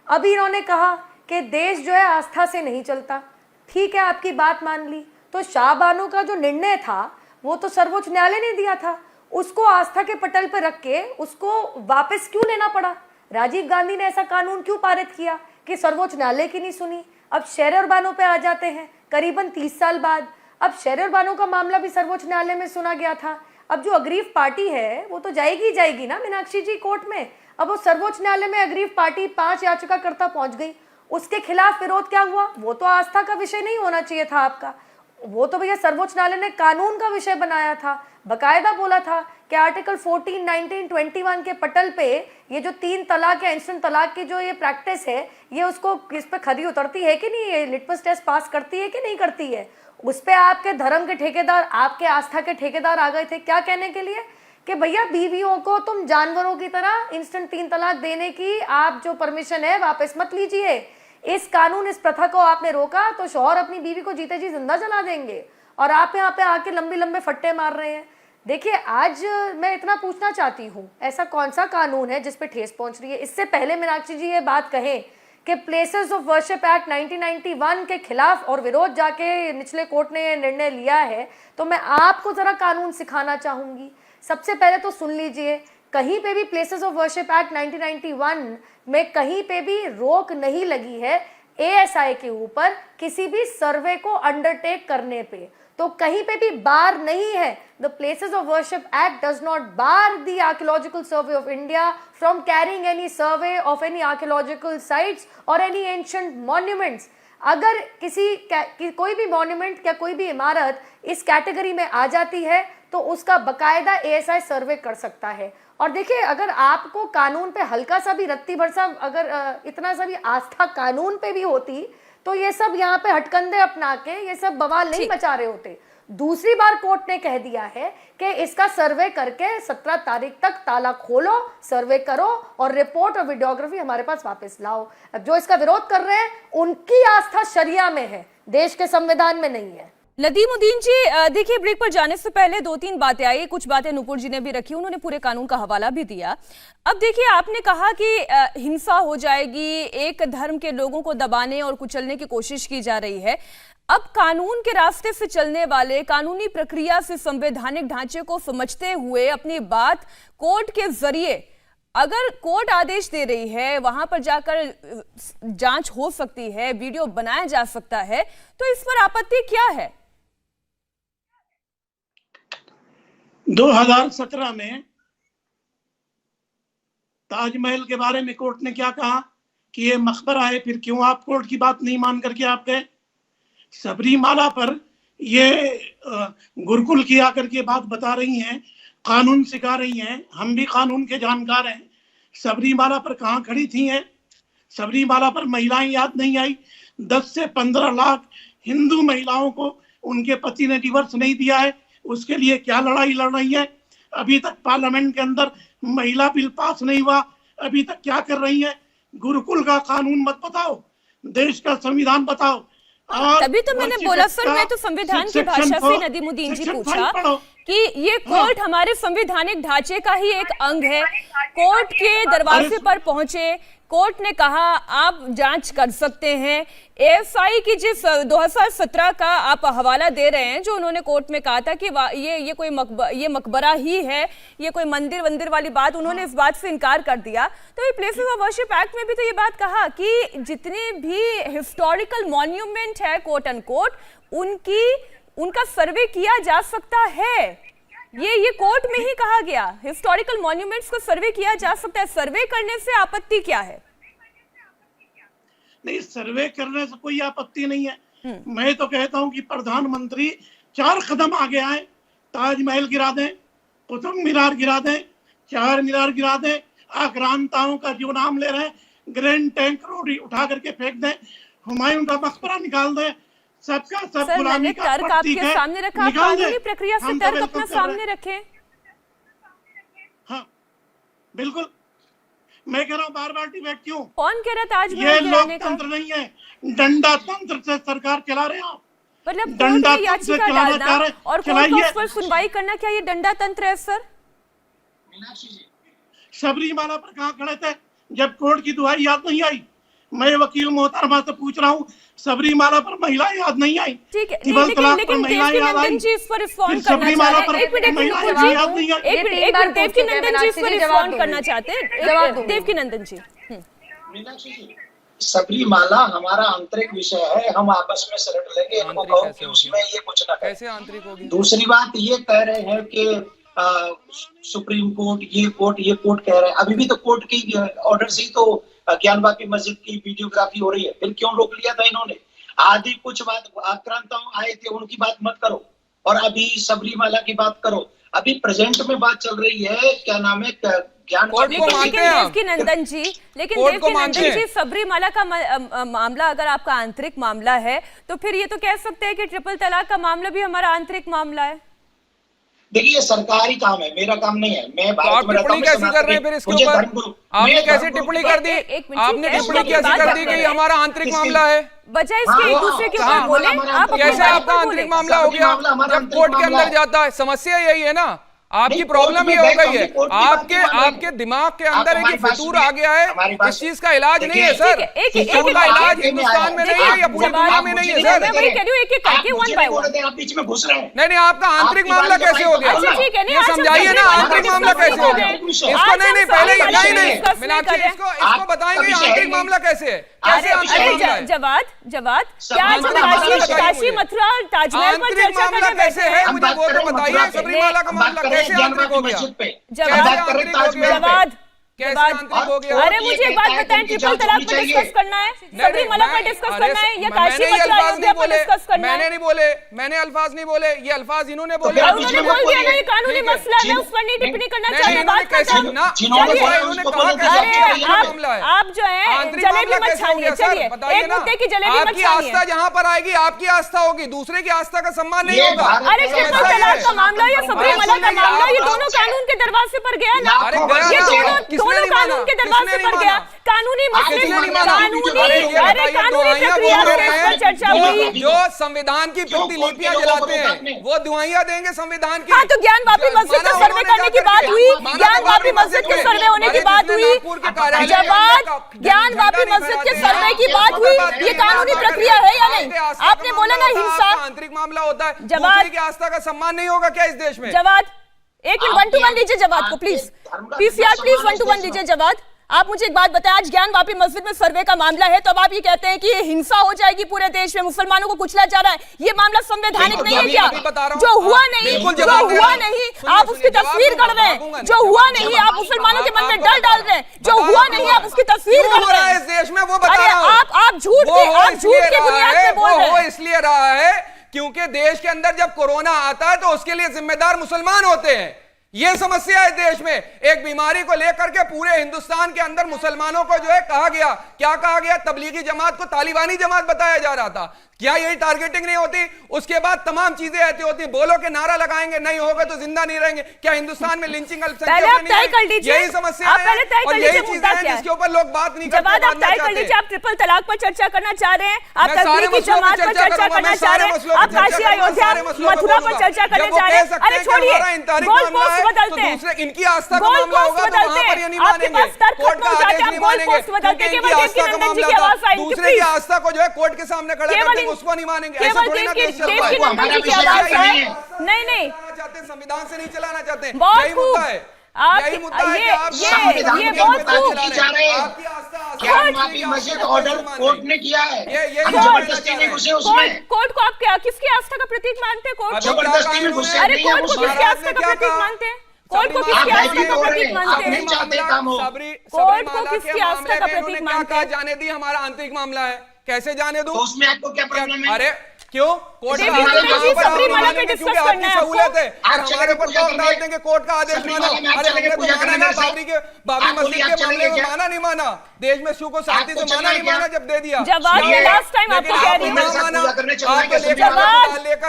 अभी इन्होंने कहा कि देश जो है आस्था से नहीं चलता। ठीक है, आपकी बात मान ली, तो शाहबानो का जो निर्णय था वो तो सर्वोच्च न्यायालय ने दिया था, उसको आस्था के पटल पर रख के उसको वापस क्यों लेना पड़ा? राजीव गांधी ने ऐसा कानून क्यों पारित किया कि सर्वोच्च न्यायालय की नहीं सुनी? अब शेर बानो पे आ जाते हैं करीबन 30 साल बाद। अब शेर बानो का मामला भी सर्वोच्च न्यायालय में सुना गया था। अब जो अग्रीव पार्टी है वो तो जाएगी ना मीनाक्षी जी कोर्ट में। अब वो सर्वोच्च न्यायालय में अग्रीव पार्टी 5 याचिकाकर्ता पहुंच गई, उसके खिलाफ विरोध क्या हुआ? वो तो आस्था का विषय नहीं होना चाहिए था आपका, वो तो भैया सर्वोच्च न्यायालय ने कानून का विषय बनाया था। बकायदा बोला था कि आर्टिकल 14, 19, 21 के पटल पे ये जो 3 तलाक या इंस्टेंट तलाक की जो ये प्रैक्टिस है, ये उसको किस पे खरी उतरती है कि नहीं, ये लिटमस टेस्ट पास करती है कि नहीं करती है? उस पे आपके धर्म के ठेकेदार, आपके आस्था के ठेकेदार आ गए थे क्या कहने के लिए कि भैया बीवियों को तुम जानवरों की तरह इंस्टेंट 3 तलाक देने की आप जो परमिशन है वापस मत लीजिए। इस कानून, इस प्रथा को आपने रोका तो शौहर अपनी बीवी को जीते जी जिंदा जला देंगे, और आप यहाँ पे आके लंबे लंबे फट्टे मार रहे हैं। देखिए, आज मैं इतना पूछना चाहती हूँ, ऐसा कौन सा कानून है जिस पे ठेस पहुंच रही है? इससे पहले मीनाक्षी जी ये बात कहें कि प्लेसेस ऑफ वर्शिप एक्ट 1991 के खिलाफ और विरोध जाके निचले कोर्ट ने ये निर्णय लिया है, तो मैं आपको जरा कानून सिखाना चाहूंगी। सबसे पहले तो सुन लीजिए, कहीं पे भी प्लेसेस ऑफ वर्शिप एक्ट 1991 में कहीं पे भी रोक नहीं लगी है एएसआई के ऊपर किसी भी सर्वे को अंडरटेक करने पे, तो कहीं पे भी बार नहीं है। The places of worship act does not bar the archaeological survey of India from carrying any survey of any archaeological sites और एनी एंशिएंट मॉन्यूमेंट्स। अगर कोई भी मॉन्यूमेंट या कोई भी इमारत इस कैटेगरी में आ जाती है तो उसका बकायदा एएसआई सर्वे कर सकता है। और देखिए, अगर आपको कानून पे हल्का सा भी रत्ती भर सा अगर इतना सा भी आस्था कानून पे भी होती तो ये सब यहाँ पे हटकंडे अपना के ये सब बवाल नहीं मचा रहे होते। दूसरी बार कोर्ट ने कह दिया है कि इसका सर्वे करके 17 तारीख तक ताला खोलो, सर्वे करो और रिपोर्ट और वीडियोग्राफी हमारे पास वापस लाओ। अब जो इसका विरोध कर रहे हैं उनकी आस्था शरिया में है, देश के संविधान में नहीं है। नदीमुद्दीन जी, देखिए, ब्रेक पर जाने से पहले 2-3 बातें आई, कुछ बातें नुपुर जी ने भी रखी, उन्होंने पूरे कानून का हवाला भी दिया। अब देखिए, आपने कहा कि हिंसा हो जाएगी, एक धर्म के लोगों को दबाने और कुचलने की कोशिश की जा रही है। अब कानून के रास्ते से चलने वाले, कानूनी प्रक्रिया से संवैधानिक ढांचे को समझते हुए अपनी बात कोर्ट के जरिए, अगर कोर्ट आदेश दे रही है, वहां पर जाकर जांच हो सकती है, वीडियो बनाया जा सकता है, तो इस पर आपत्ति क्या है? 2017 में ताजमहल के बारे में कोर्ट ने क्या कहा कि ये मकबरा है, फिर क्यों आप कोर्ट की बात नहीं मान करके आप गए? सबरीमाला पर ये गुरुकुल की आकर के बात बता रही हैं, कानून सिखा रही हैं, हम भी कानून के जानकार हैं। सबरीमाला पर कहाँ खड़ी थी हैं? सबरीमाला पर महिलाएं याद नहीं आई? 10 से 15 लाख हिंदू महिलाओं को उनके पति ने डिवोर्स नहीं दिया है, उसके लिए क्या लड़ाई लड़ रही है? अभी तक पार्लियामेंट के अंदर महिला बिल पास नहीं हुआ, अभी तक क्या कर रही है? गुरुकुल का कानून मत बताओ, देश का संविधान बताओ। तभी तो मैंने बोला सर, मैं तो संविधान की भाषा से नदीमुद्दीन जी पूछा कि ये कोर्ट हमारे संवैधानिक ढांचे का ही एक अंग है। कोर्ट के दरवाजे पर पहुंचे, कोर्ट ने कहा आप जांच कर सकते हैं। एएफआई की जिस 2017 का आप हवाला दे रहे हैं, जो उन्होंने कोर्ट में कहा था कि ये कोई मकबरा ही है, ये कोई मंदिर वाली बात, उन्होंने इस बात से इनकार कर दिया। तो ये प्लेसेस ऑफ वर्शिप एक्ट में भी तो ये बात कहा कि जितने भी हिस्टोरिकल मॉन्यूमेंट है कोट एंड कोट, उनका सर्वे किया जा सकता है। ये कोर्ट में ही कहा गया, हिस्टोरिकल मॉन्यूमेंट्स को सर्वे किया जा सकता है। सर्वे करने से आपत्ति क्या है? नहीं, सर्वे करने से कोई आपत्ति नहीं है। मैं तो कहता हूं कि प्रधानमंत्री 4 कदम आगे आए, ताजमहल गिरा दें, कुतुब मीनार गिरा दें, 4 मीनार गिरा दें, आक्रांताओं का जो नाम ले रहे हैं ग्रैंड टैंक रोड उठा करके फेंक दें, हुमायूं का मकबरा निकाल दें, सबका सब सर, मैंने तर्क आपके सामने रखा, कानूनी प्रक्रिया से तर्क अपना सामने रखें। हाँ बिल्कुल, मैं कह रहा हूँ बार डिबेट क्यों? कौन कह रहा था आज ये लोकतंत्र नहीं है, डंडा तंत्र से सरकार चला रहे हैं। मतलब कोर्ट में याचिका डालना और कोर्ट पर सुनवाई करना, क्या ये डंडा तंत्र है सर? सबरीमाला पर कहाँ खड़े थे जब कोर्ट की दुहाई याद नहीं आई? मैं वकील मोहतरमा से पूछ रहा हूँ, सबरीमाला पर महिला याद नहीं आई? ठीक है, लेकिन देवकीनंदन जी इस पर रिस्पॉन्ड करना चाहते हैं। एक मिनट देवकीनंदन जी इस पर रिस्पॉन्ड करना चाहते हैं। देवकीनंदन जी, मीनाक्षी जी, सबरीमाला हमारा आंतरिक विषय है, हम आपस में सलट लेंगे, इनको कहो कि उसमें ये कुछ ना कैसे आंतरिक होगी। दूसरी बात ये कह रहे हैं कि सुप्रीम कोर्ट ये कोर्ट कह रहे हैं, अभी भी तो कोर्ट की ऑर्डर से तो ज्ञानवापी मस्जिद की वीडियोग्राफी हो रही है, फिर क्यों रोक लिया था इन्होंने? आदि कुछ बात आक्रांताओं आए थे, उनकी बात मत करो और अभी सबरीमाला की बात करो। अभी प्रेजेंट में बात चल रही है, क्या नाम है, देवकीनंदन जी, लेकिन देवकीनंदन जी, सबरीमाला का मामला अगर आपका आंतरिक मामला है तो फिर ये तो कह सकते हैं कि ट्रिपल तलाक का मामला भी हमारा आंतरिक मामला है। देखिए, सरकारी काम है, मेरा काम नहीं है। मैं आप टिप्पणी कैसे कर रहे हैं फिर इसके ऊपर? आपने कैसे टिप्पणी कर दी? आपने टिप्पणी कैसे कर दी कि ये हमारा आंतरिक मामला है? बजाय इसके एक दूसरे के ऊपर बोले, आप कैसे आपका आंतरिक मामला हो गया जब कोर्ट के अंदर जाता है? समस्या यही है ना, आपकी प्रॉब्लम ये हो गई है, आपके दिमाग के अंदर एक फितूर आ गया है। इस चीज का इलाज नहीं है सर, इसका इलाज हिंदुस्तान में नहीं है या पूरी दुनिया में नहीं है सर। नहीं, आपका आंतरिक मामला कैसे हो गया? ये समझाइए ना, आंतरिक मामला कैसे हो गया इसको? नहीं पहले नहीं मीनाक्षी, इसको बताएंगे आंतरिक मामला कैसे है, कैसे आंतरिक मामला है? जवाद क्या काशी मथुरा ताजमहल पर चर्चा मामला कैसे है, मुझे वो तो बताइए। सबरीमाला का मामला कैसे आंतरिक हो गया? कैसे आंतरिक हो गया? अरे मुझे एक बात बताएं, ट्रिपल तलाक पर डिस्कस करना है, सबरीमाला पर डिस्कस करना है या काशी मथुरा अयोध्या पर डिस्कस करना है? मैंने नहीं बोले, मैंने अल्फाज नहीं बोले, ये अल्फाज इन्होंने बोले। उन्होंने बोल दिया ना ये कानूनी मसला है, उस पर नहीं टिप्पणी करना चाहिए। बात करता हूं, आप जो है जलेबी मत छानिए, चलिए एक मुद्दे की जलेबी मत छानिए। आस्था जहां पर आएगी आपकी आस्था होगी, दूसरे की आस्था का सम्मान नहीं होगा। अरे ट्रिपल तलाक का मामला या सबरीमाला का मामला, ये दोनों कानून के दरवाजे पर गया ना, ये दोनों कानून के दरवाजे पर गया। कानूनी मसले, कानूनी प्रक्रिया से इस पर चर्चा हुई। जो संविधान की प्रतिलिपियां जलाते हैं वो दुआइयां देंगे संविधान की। हाँ, तो ज्ञानवापी मस्जिद का सर्वे करने की बात हुई, ज्ञानवापी मस्जिद के सर्वे होने की बात हुई, ज्ञानवापी मस्जिद के सर्वे की बात हुई। ये कानूनी प्रक्रिया है या नहीं? आपने बोला ना हिंसा आंतरिक मामला होता है, दूसरे की आस्था का सम्मान नहीं होगा क्या इस देश में? जवाद, एक मिनट 1 to 1 लीजिए जवाद को प्लीज, पीसीआर प्लीज 1 to 1 लीजिए जवाद। आप मुझे एक बात बताएं, आज ज्ञानवापी मस्जिद में सर्वे का मामला है, तो अब आप ये कहते हैं कि ये हिंसा हो जाएगी पूरे देश में, मुसलमानों को कुचला जा रहा है, ये मामला संवैधानिक नहीं है क्या? जो हुआ नहीं आप उसकी तस्वीर कर रहे हैं, जो हुआ नहीं आप मुसलमानों के मन में डर डाल रहे हैं, जो हुआ नहीं आप उसकी तस्वीर कर रहे हैं इस देश में। वो बता रहा हूं, आप झूठ के बुनियाद पे बोल रहे हैं। इसलिए रहा है क्योंकि देश के अंदर जब कोरोना आता है तो उसके लिए जिम्मेदार मुसलमान होते हैं। ये समस्या है देश में। एक बीमारी को लेकर के पूरे हिंदुस्तान के अंदर मुसलमानों को जो है कहा गया, क्या कहा गया, तबलीगी जमात को तालिबानी जमात बताया जा रहा था। क्या यही टारगेटिंग नहीं होती? उसके बाद तमाम चीजें ऐसी होती, बोलो के नारा लगाएंगे, नहीं होगा तो जिंदा नहीं रहेंगे। क्या हिंदुस्तान में लिंचिंग यही समस्या है? और यही चीजें हैं जिसके ऊपर लोग बात नहीं करते। आप तय कर लीजिए, आप ट्रिपल तलाक पर चर्चा करना चाह रहे हैं, आप तबलीगी जमात पर चर्चा करना चाह रहे हैं, आप काशी अयोध्या मथुरा पर चर्चा करना चाह रहे हैं। अरे छोड़िए, गोल पोस्ट बदलते हैं, इनकी आस्था का मामला होगा तो वहां पर ये नहीं मानेंगे, कोर्ट का आदेश नहीं मानेंगे, क्योंकि इनकी आस्था का मामला था। दूसरे की आस्था को जो है कोर्ट के सामने खड़ा करते उसको नहीं मानेंगे। केवल देव की आवाज है। नहीं संविधान से नहीं चलाना चाहते, बहुत यही मुद्दा है। यही मुद्दा है कि आप ये बहुत खूब आपकी आस्था मस्जिद ऑर्डर कोर्ट ने किया है, ये जबरदस्ती नहीं घुसे उसमें। कोर्ट को आप क्या किसकी आस्था का प्रतीक मानते हैं? कोर्ट जबरदस्ती में घुसे। अरे कोर्ट को किसकी आस्था का प्रतीक मानते हैं? कोर्ट को किसकी आस्था का प्रतीक मानते हैं? कोर्ट को किसकी आस्था का प्रतीक मानते हैं? जाने दी, हमारा आंतरिक मामला है, कैसे जाने दूं? तो उसमें आपको क्या प्रॉब्लम है? अरे क्यों? कोर्ट का सबरीमाला पे डिस्कस करना है सहूलियत है, हमारे ऊपर लोग डाल देंगे कोर्ट का आदेश मानो। अरे हमने तो माना ना, बाबरी मस्जिद के मामले में माना नहीं माना, देश में सुख और शांति से माना नहीं माना, जब दे दिया जवाब में लास्ट टाइम आपको कह रही हूं,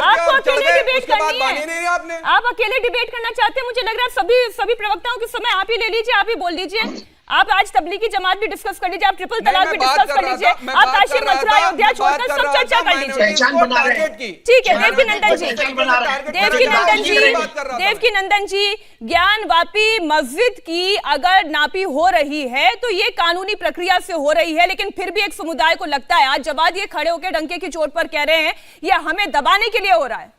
आपको अकेले डिबेट करनी है, आपने आप अकेले डिबेट करना चाहते हैं। मुझे लग रहा है सभी प्रवक्ताओं के समय आप ही ले लीजिए, आप ही बोल दीजिए। आप आज तबलीगी जमात भी डिस्कस कर लीजिए, आप ट्रिपल तलाक भी डिस्कस कर लीजिए, आप काशी मथुरा अयोध्या छोड़कर सब चर्चा कर लीजिए। ठीक है देवकी नंदन जी, देवकी नंदन जी, ज्ञान वापी मस्जिद की अगर नापी हो रही है तो ये कानूनी प्रक्रिया से हो रही है, लेकिन फिर भी एक समुदाय को लगता है, आज जवाद ये खड़े होकर डंके की चोट पर कह रहे हैं ये हमें दबाने के लिए हो रहा है।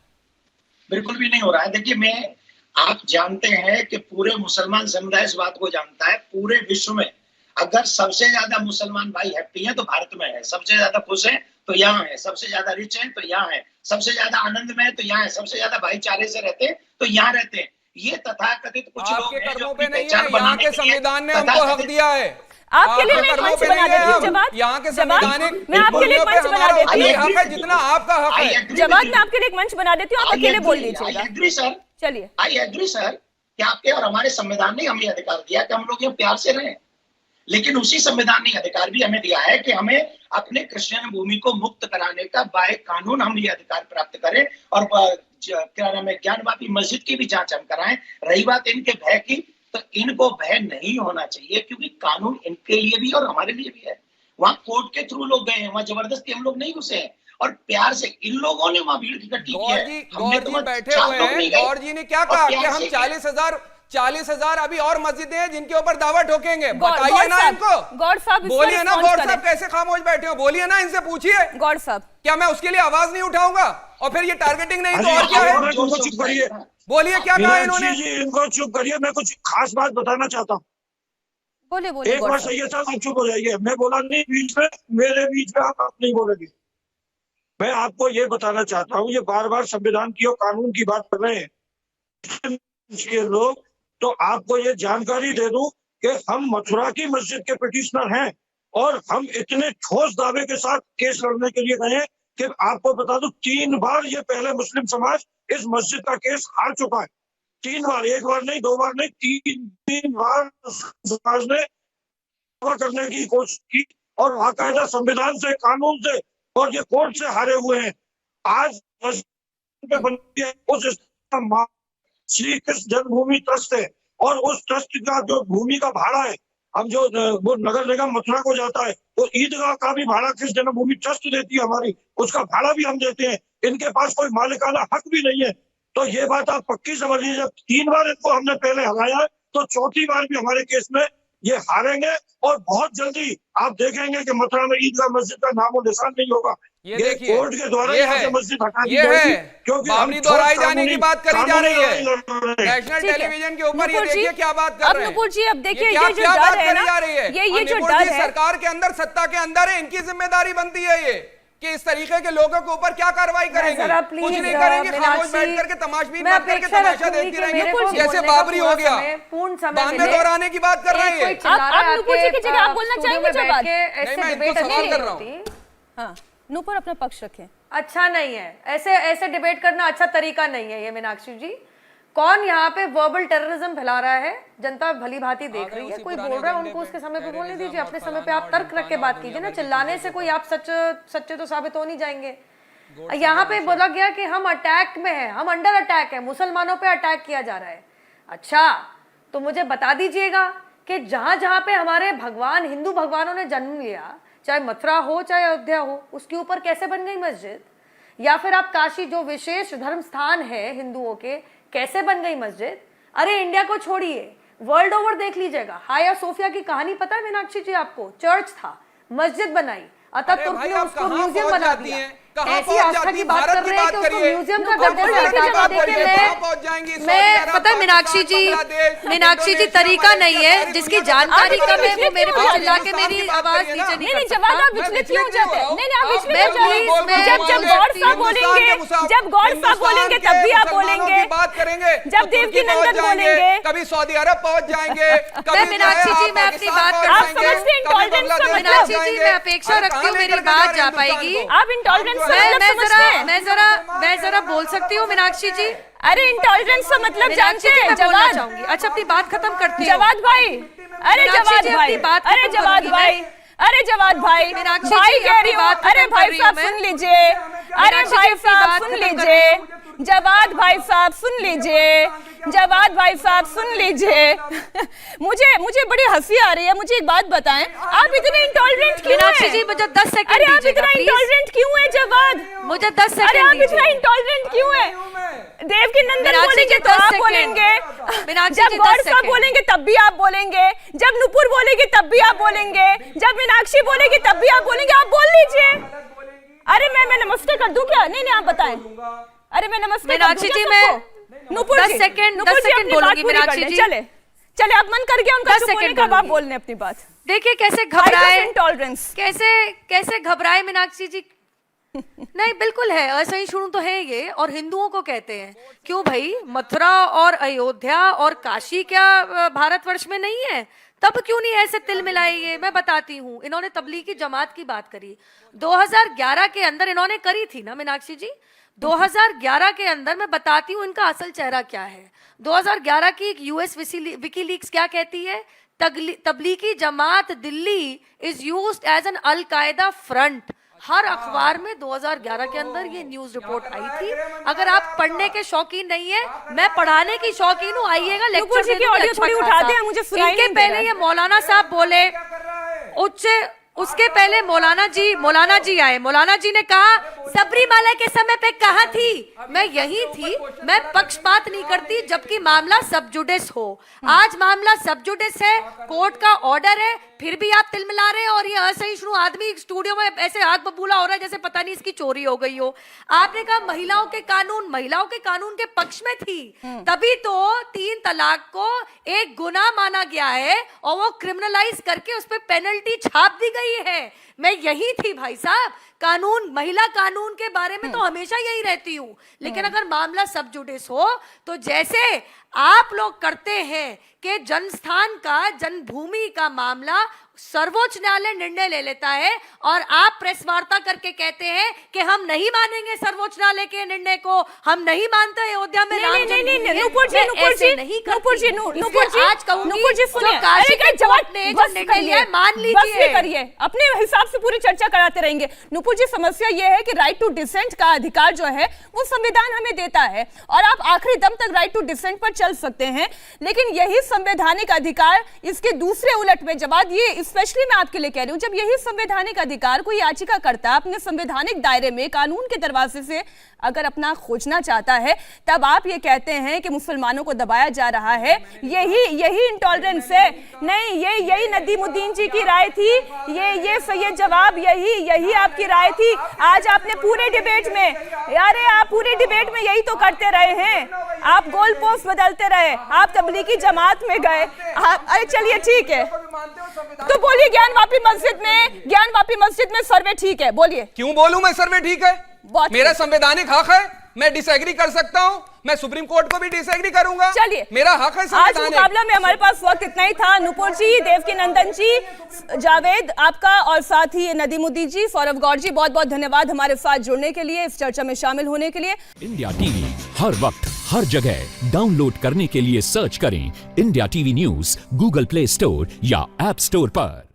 बिल्कुल भी नहीं हो रहा है। देखिए, आप जानते हैं कि पूरे मुसलमान समुदाय इस बात को जानता है, पूरे विश्व में अगर सबसे ज्यादा मुसलमान भाई हैप्पी हैं तो भारत में है, सबसे ज्यादा खुश हैं तो यहाँ है, सबसे ज्यादा रिच हैं तो यहाँ है, सबसे ज्यादा आनंद में है तो यहाँ है, सबसे ज्यादा भाईचारे से रहते हैं तो यहाँ रहते हैं। ये तथाकथित कुछ लोग हैं जो अपनी पहचान बनाने के लिए संविधान ने हमको हक दिया है। आपके लिए मैं मंच बना देती हूँ जवाब, यहाँ के संवैधानिक मैं आपके लिए मंच बना देती हूँ, हक है जितना आपका हक है। जवाब मैं आपके लिए एक मंच बना देती हूँ, आप अकेले बोल लीजिएगा। चलिए, आई एग्री सर कि आपके और हमारे संविधान ने हमें अधिकार दिया कि हम लोग यहाँ प्यार से रहें, लेकिन उसी संविधान ने अधिकार भी हमें दिया है कि हमें अपने क्रिश्चियन भूमि को मुक्त कराने का बाय कानून हम ये अधिकार प्राप्त करें और क्या नाम है ज्ञानवापी मस्जिद की भी जांच हम कराएं। रही बात इनके भय की, तो इनको भय नहीं होना चाहिए क्योंकि कानून इनके लिए भी और हमारे लिए भी है। वहां कोर्ट के थ्रू लोग गए हैं, वहां जबरदस्ती हम लोग नहीं घुसे हैं और प्यार से इन लोगों ने वहां भीड़ इकट्ठी की है। गौर जी बैठे हुए हैं, गौर जी ने क्या कहा कि हम 40,000 अभी और मस्जिदें हैं जिनके ऊपर दावा ठोकेंगे, बताइए ना इनको। गौर साहब बोलिए ना, गौर साहब कैसे खामोश बैठे हो, बोलिए ना, इनसे पूछिए। गौर साहब, क्या मैं उसके लिए आवाज नहीं उठाऊंगा? और फिर ये टारगेटिंग नहीं तो और क्या है? चुप करिए, बोलिए क्या कहा इन्होंने। इनको चुप करिए, मैं कुछ खास बात बताना चाहता हूँ। बोले एक बार सही है साहब, आप चुप हो जाइए। मैं बोला नहीं बीच में, मेरे बीच में आप नहीं बोलेंगे। मैं आपको ये बताना चाहता हूँ, ये बार बार संविधान की और कानून की बात कर रहे हैं लोग, तो आपको ये जानकारी दे दूं कि हम मथुरा की मस्जिद के पिटिशनर हैं और हम इतने ठोस दावे के साथ केस लड़ने के लिए गए कि आपको बता दूं 3 बार ये पहले मुस्लिम समाज इस मस्जिद का केस हार चुका है। 3 बार, 1 बार नहीं, 2 बार नहीं, 3 बार समाज ने करने की कोशिश की और बाकायदा संविधान से, कानून से और ये कोर्ट से हारे हुए हैं। आज उस श्री कृष्ण जन्मभूमि ट्रस्ट है और उस ट्रस्ट का जो भूमि का भाड़ा है, हम जो वो नगर निगम मथुरा को जाता है, वो ईदगाह का भी भाड़ा कृष्ण जन्मभूमि ट्रस्ट देती है हमारी, उसका भाड़ा भी हम देते हैं। इनके पास कोई मालिकाना हक भी नहीं है। तो ये बात आप पक्की समझ लीजिए, जब 3 बार इनको हमने पहले हराया है तो 4थी बार भी हमारे केस में ये हारेंगे और बहुत जल्दी आप देखेंगे कि मथुरा में ईदगाह मस्जिद का नामो निशान नहीं होगा। ये देखिए, कोर्ट के द्वारा मस्जिद हटा दी जाएगी, क्योंकि बाबरी दोहराई जाने की बात करी जा रही है नेशनल टेलीविजन के ऊपर। ये देखिए क्या बात कर रहे हैं। नुपुर जी, अब देखिए ये जो डर है ना, ये जो डर है सरकार के अंदर, सत्ता के अंदर है, इनकी जिम्मेदारी बनती है ये कि इस तरीके के लोगों के ऊपर क्या कार्रवाई करेंगे। कुछ नहीं करेंगे, खामोश बैठ करके तमाशबीन बन करके तमाशा देखती रहेंगे, जैसे बाबरी हो गया, बांधे दोहराने की बात कर रहे हैं। आप नुपुर जी की जगह आप बोलना चाहेंगे जो बात? नहीं, मैं इनको सवाल कर रहा हूँ। हाँ, नुपुर अपना पक्ष रखें। अच्छा नहीं है, ऐसे डिबेट करना अच्छा तरीका नहीं है ये मीनाक्षी जी। कौन यहाँ पे वर्बल टेररिज्म फैला रहा है, जनता भली भांति देख रही है। कोई बोल रहा है उनको उसके समय पे बोलने दीजिए, अपने समय पे आप तर्क रख के बात कीजिए ना। चिल्लाने से कोई आप सच्चे तो साबित हो नहीं जाएंगे। यहाँ पे बोला गया कि हम अटैक में हैं, हम अंडर अटैक है, मुसलमानों पे अटैक किया जा रहा है। अच्छा, तो मुझे बता दीजिएगा कि जहां जहां पे हमारे भगवान, हिंदू भगवानों ने जन्म लिया, चाहे मथुरा हो चाहे अयोध्या हो, उसके ऊपर कैसे बन गई मस्जिद? या फिर आप काशी, जो विशेष धर्म स्थान है हिंदुओं के, कैसे बन गई मस्जिद? अरे इंडिया को छोड़िए, वर्ल्ड ओवर देख लीजिएगा। हाया सोफिया की कहानी पता है मीनाक्षी जी आपको? चर्च था, मस्जिद बनाई, अतः तुर्क ने उसको म्यूजियम बना दिया। ऐसी आस्था की बात कर रहे हैं कि उसको म्यूजियम का दर्जा मैं पता है मीनाक्षी जी तरीका नहीं है, जिसकी जानकारी कम है वो मेरे पे चिल्ला के मेरी आवाज नीचे नहीं कर सकता। आप विचलित क्यों हो जाते हैं? नहीं आप विचलित हो जाते हैं। जब गॉड साहब बोलेंगे तब भी आप बोलेंगे, बात करेंगे, जब देवकी नंदन बोलेंगे, कभी सऊदी अरब पहुंच जाएंगे। मीनाक्षी जी मैं अपनी बात कर आप समझते हैं इंटॉलरेंस का मतलब? मीनाक्षी जी मैं अपेक्षा रखती हूँ मेरी बात जा पाएगी। आप इंटॉलरेंस मैं जरा बोल सकती हूँ मीनाक्षी जी? अरे इंटॉलरेंस का मतलब जानते हैं? बोलना चाहूंगी। अच्छा अपनी बात खत्म करती हूँ। जवाद भाई, अरे जवाद भाई, अरे जवाद भाई, अरे जवाद भाई, भाई कह रही हूँ। अरे भाई साहब सुन लीजिए, अरे भाई साहब सुन लीजिए, जवाद भाई साहब सुन लीजिए, जवाद भाई साहब सुन लीजिए। मुझे बड़ी हंसी आ रही है। मुझे एक बात बताएं, आप इतने इंटॉलरेंट क्यों हैं? मीनाक्षी जी मुझे 10 सेकंड अरे आप इतना इंटॉलरेंट क्यों हैं जवाद? मुझे 10 सेकंड अरे आप इतना इंटॉलरेंट क्यों हैं? देवकी नंदन बोलेंगे तो आप बोलेंगे, जब गौर साहब बोलेंगे तब भी आप बोलेंगे, जब नुपुर बोलेगी तब भी आप बोलेंगे, जब मीनाक्षी बोलेगी तब भी आप बोलेंगे। आप बोल लीजिए। अरे मैं नमस्ते कर दूं क्या? नहीं आप बताएं। अरे मैं नमस्ते मीनाक्षी जी मैं नुपुर 10 सेकंड बोलूंगी मीनाक्षी जी। चले आप मन कर गया उनका, 10 सेकंड का आप बोलने अपनी बात। देखिए कैसे घबराए, इंटॉलरेंस कैसे घबराए मीनाक्षी जी। नहीं बिल्कुल है, असहिष्णु तो है ये, और हिंदुओं को कहते हैं। क्यों भाई, मथुरा और अयोध्या और काशी क्या भारतवर्ष में नहीं है? तब क्यों नहीं ऐसे तिल मिलाएंगे? मैं बताती हूँ। इन्होंने तबलीगी जमात की बात करी, 2011 के अंदर इन्होंने करी थी ना मीनाक्षी जी। 2011 के अंदर मैं बताती हूँ इनका असल चेहरा क्या है। 2011 की एक यूएस विकीलीक्स क्या कहती है? Tablighi Jamaat Delhi is used as an al Qaeda front. हर अखबार में 2011 के अंदर ये न्यूज रिपोर्ट आई थी। अगर आप पढ़ने के शौकीन नहीं है, मैं पढ़ाने की शौकीन हूँ, आइएगा लेक्चर देने ऑडियो थोड़ी उठा दे, मुझे सुनाई नहीं दे रहा है। पहले ये मौलाना साहब बोले, उसके पहले मौलाना जी आए। मौलाना जी ने कहा सबरीमाला के समय पे कहाँ थी? मैं यही थी। मैं पक्षपात नहीं करती जबकि मामला सब जुडिस हो। आज मामला सब जुडिस है, कोर्ट का ऑर्डर है, फिर भी आप तिल मिला रहे हैं। और ये असहिष्णु आदमी स्टूडियो में ऐसे आग बबूला हो रहा है जैसे पता नहीं इसकी चोरी हो गई हो। आपने कहा महिलाओं के कानून के पक्ष में थी, तभी तो 3 तलाक को एक गुनाह माना गया है और वो क्रिमिनलाइज करके उस पर पेनल्टी छाप दी गई है। मैं यही थी भाई साहब। कानून, महिला कानून के बारे में तो हमेशा यही रहती हूँ, लेकिन अगर मामला सब जुडिस हो तो जैसे आप लोग करते हैं कि जनस्थान का, जन्मभूमि का मामला सर्वोच्च न्यायालय निर्णय ले लेता है और आप प्रेस वार्ता करके कहते हैं कि हम नहीं मानेंगे सर्वोच्च न्यायालय के निर्णय को, हम नहीं मानते अयोध्या में राम जन्मभूमि है। नुपुर जी आज कहूंगी जो काशी के कोर्ट ने जो निर्णय लिया है मान लीजिए। करिए, अपने हिसाब से पूरी चर्चा कराते रहेंगे। नुपुर जी समस्या ये है कि राइट टू डिसेंट का अधिकार जो है वो संविधान हमें देता है और आप आखिरी दम तक राइट टू डिसेंट पर चल सकते हैं, लेकिन यही संवैधानिक अधिकार इसके दूसरे उलट में, जवाब ये स्पेशली मैं आपके लिए कह रही हूं, जब यही संवैधानिक अधिकार कोई याचिकाकर्ता अपने संवैधानिक दायरे में कानून के दरवाजे से अगर अपना खोजना चाहता है, तब आप ये कहते हैं कि मुसलमानों को दबाया जा रहा है। यही इंटॉलरेंस है। नहीं, यही नदीमुद्दीन जी की राय थी, ये सैयद जवाब यही आपकी राय थी। आज आपने पूरे डिबेट में, अरे आप पूरे डिबेट में यही तो करते रहे हैं, आप गोल पोस्ट बदलते रहे, आप तबलीगी जमात में गए। अरे चलिए ठीक है, तो बोलिए ज्ञानवापी मस्जिद में सर्वे ठीक है, बोलिए। क्यों बोलूं मैं सर्वे ठीक है? मेरा संवैधानिक हक है, मैं डिसएग्री कर सकता हूं, मैं सुप्रीम कोर्ट को भी डिसएग्री करूंगा। चलिए, मेरा हक है। आज मुकाबला में हमारे पास वक्त इतना ही था। नुपुर जी, देवकी नंदन जी, जावेद आपका और साथ ही नदीमुद्दीन जी, सौरभ गौर जी, बहुत बहुत धन्यवाद हमारे साथ जुड़ने के लिए, इस चर्चा में शामिल होने के लिए। इंडिया टीवी हर वक्त हर जगह डाउनलोड करने के लिए सर्च करें India TV news Google play store या ऐप स्टोर पर।